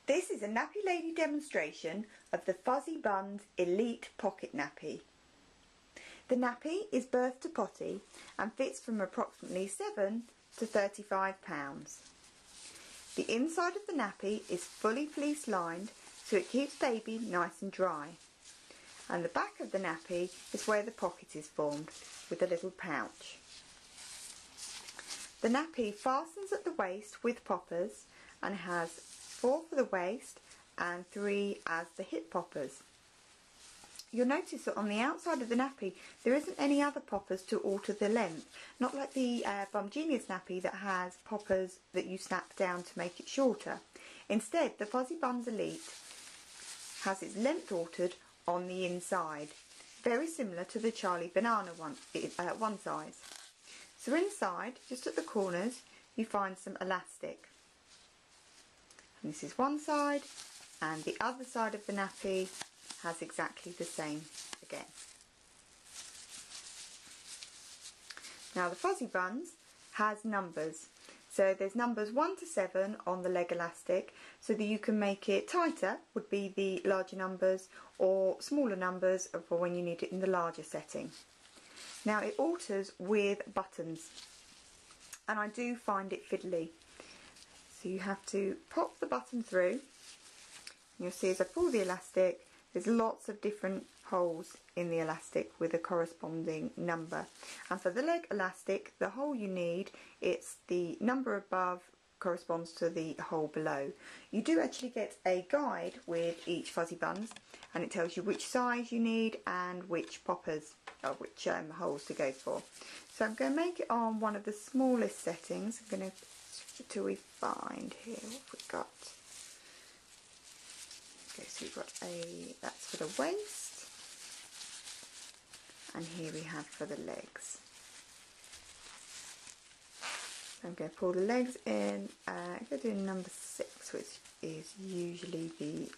This is a Nappy Lady demonstration of the Fuzzibunz Elite Pocket Nappy. The nappy is birth to potty and fits from approximately 7 to 35 pounds. The inside of the nappy is fully fleece lined so it keeps baby nice and dry. And the back of the nappy is where the pocket is formed with a little pouch. The nappy fastens at the waist with poppers and has 4 for the waist and 3 as the hip poppers. You'll notice that on the outside of the nappy there isn't any other poppers to alter the length, not like the Bum Genius nappy that has poppers that you snap down to make it shorter. Instead, the Fuzzibunz Elite has its length altered on the inside, very similar to the Charlie Banana one size. So inside, just at the corners, you find some elastic. And this is one side, and the other side of the nappy has exactly the same again. Now the Fuzzibunz has numbers. So there's numbers 1 to 7 on the leg elastic, so that you can make it tighter would be the larger numbers, or smaller numbers for when you need it in the larger setting. Now it alters with buttons, and I do find it fiddly. So you have to pop the button through, and you'll see as I pull the elastic there's lots of different holes in the elastic with a corresponding number. And for the leg elastic, the hole you need, it's the number above corresponds to the hole below. You do actually get a guide with each Fuzzibunz, and it tells you which size you need and which poppers, or which holes to go for. So I'm going to make it on one of the smallest settings. I'm going to switch it till we find here what we've got. Okay, so we've got that's for the waist, and here we have for the legs. So I'm going to pull the legs in, I'm going to do number 6, which is usually the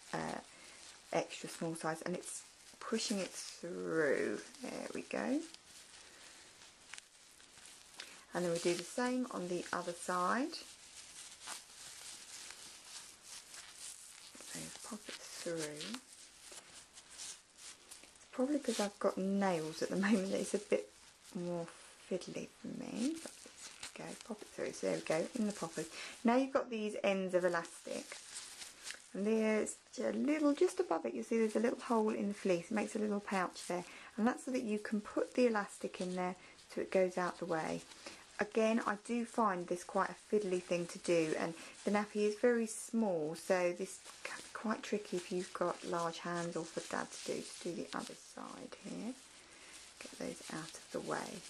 extra small size, and it's pushing it through. There we go. And then we do the same on the other side. So pop it through. It's probably because I've got nails at the moment that it's a bit more fiddly for me. But there we go, pop it through. So there we go, in the poppers. Now you've got these ends of elastic, and there's a little, just above it, you see there's a little hole in the fleece. It makes a little pouch there, and that's so that you can put the elastic in there so it goes out the way. Again, I do find this quite a fiddly thing to do, and the nappy is very small, so this can be quite tricky if you've got large hands, or for Dad to do. Just do the other side here. Get those out of the way.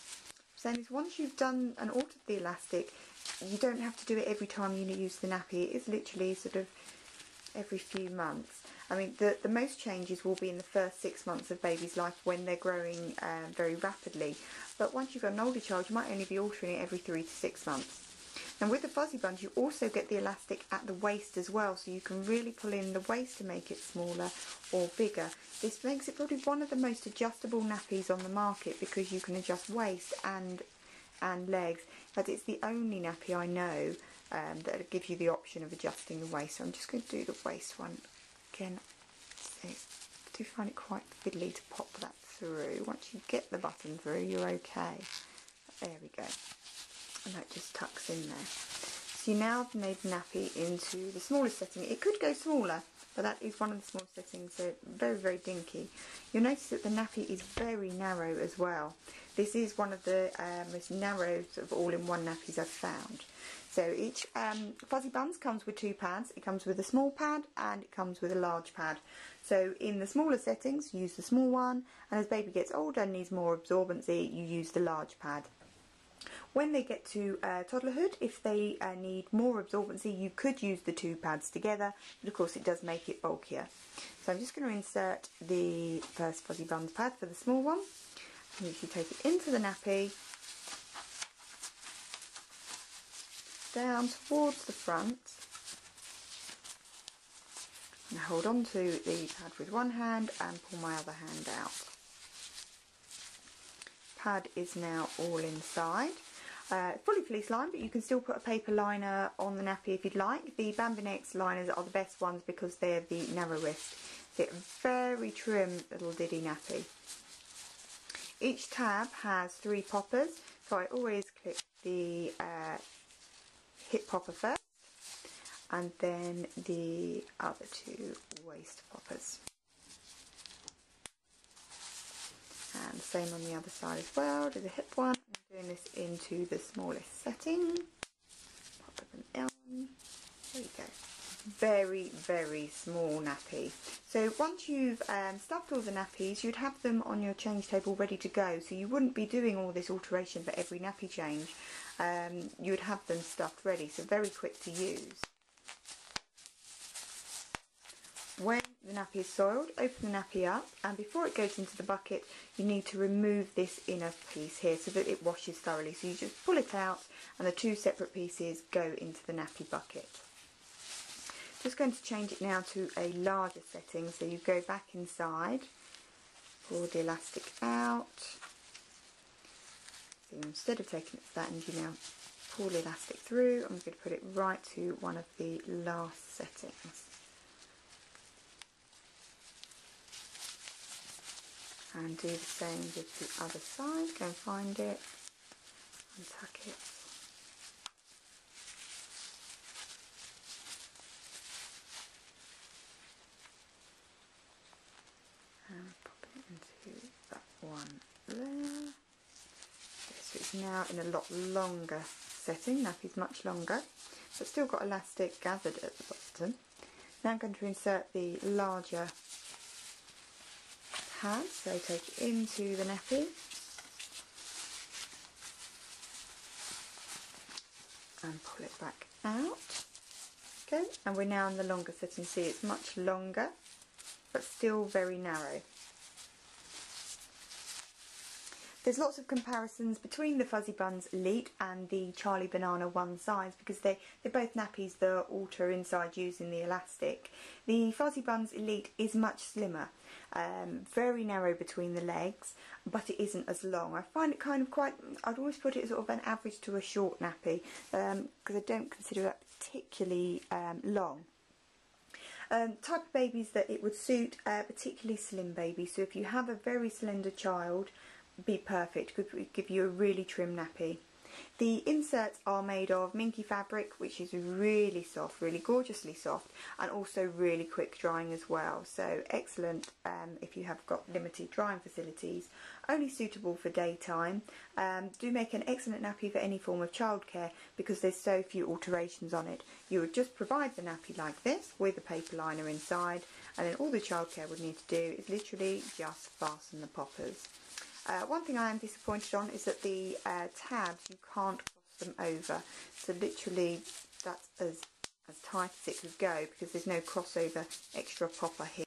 So once you've done and altered the elastic, you don't have to do it every time you use the nappy. It is literally sort of every few months. I mean, the most changes will be in the first 6 months of baby's life when they're growing very rapidly. But once you've got an older child, you might only be altering it every 3 to 6 months. And with the Fuzzibunz, you also get the elastic at the waist as well, so you can really pull in the waist to make it smaller or bigger. This makes it probably one of the most adjustable nappies on the market, because you can adjust waist and legs. But it's the only nappy I know that gives you the option of adjusting the waist. So I'm just going to do the waist one. Again, I do find it quite fiddly to pop that through. Once you get the button through, you're okay. There we go. And that just tucks in there. So you now have made the nappy into the smallest setting. It could go smaller, but that is one of the smallest settings, so very, very dinky. You'll notice that the nappy is very narrow as well. This is one of the most narrow sort of all-in-one nappies I've found. So each Fuzzibunz comes with 2 pads. It comes with a small pad and it comes with a large pad. So in the smaller settings, you use the small one, and as baby gets older and needs more absorbency, you use the large pad. When they get to toddlerhood, if they need more absorbency, you could use the 2 pads together, but of course it does make it bulkier. So I'm just going to insert the first Fuzzibunz pad for the small one. And you take it into the nappy, down towards the front, and hold on to the pad with one hand and pull my other hand out. Pad is now all inside. fully fleece lined, but you can still put a paper liner on the nappy if you'd like. The Bambinex liners are the best ones because they're the narrowest. They're a very trim little diddy nappy. Each tab has 3 poppers, so I always clip the hip popper first and then the other 2 waist poppers. And the same on the other side as well. Do the hip one. I'm doing this into the smallest setting. Pop them on. There you go. Very, very small nappy. So once you've stuffed all the nappies, you'd have them on your change table ready to go. So you wouldn't be doing all this alteration for every nappy change. You would have them stuffed ready, so very quick to use. When the nappy is soiled, open the nappy up, and before it goes into the bucket you need to remove this inner piece here so that it washes thoroughly. So you just pull it out and the 2 separate pieces go into the nappy bucket. Just going to change it now to a larger setting, so you go back inside, pull the elastic out. So instead of taking it to that end, you now pull the elastic through. I'm going to put it right to one of the last settings. And do the same with the other side. Go and find it, untuck it. And pop it into that one there. Okay, so it's now in a lot longer setting. Nappy's much longer, but still got elastic gathered at the bottom. Now I'm going to insert the larger tab, so take it into the nappy and pull it back out. Okay, and we're now in the longer setting. See, it's much longer but still very narrow. There's lots of comparisons between the Fuzzibunz Elite and the Charlie Banana one size because they're both nappies that alter inside using the elastic. The Fuzzibunz Elite is much slimmer, very narrow between the legs, but it isn't as long. I find it kind of quite, I'd always put it as sort of an average to a short nappy because I don't consider that particularly long. Type of babies that it would suit, particularly slim babies. So if you have a very slender child, be perfect, could give you a really trim nappy. The inserts are made of minky fabric, which is really soft, really gorgeously soft, and also really quick drying as well. So excellent if you have got limited drying facilities. Only suitable for daytime. Do make an excellent nappy for any form of childcare because there's so few alterations on it. You would just provide the nappy like this with a paper liner inside, and then all the childcare would need to do is literally just fasten the poppers. One thing I am disappointed on is that the tabs, you can't cross them over. So literally that's as tight as it could go because there's no crossover extra popper here.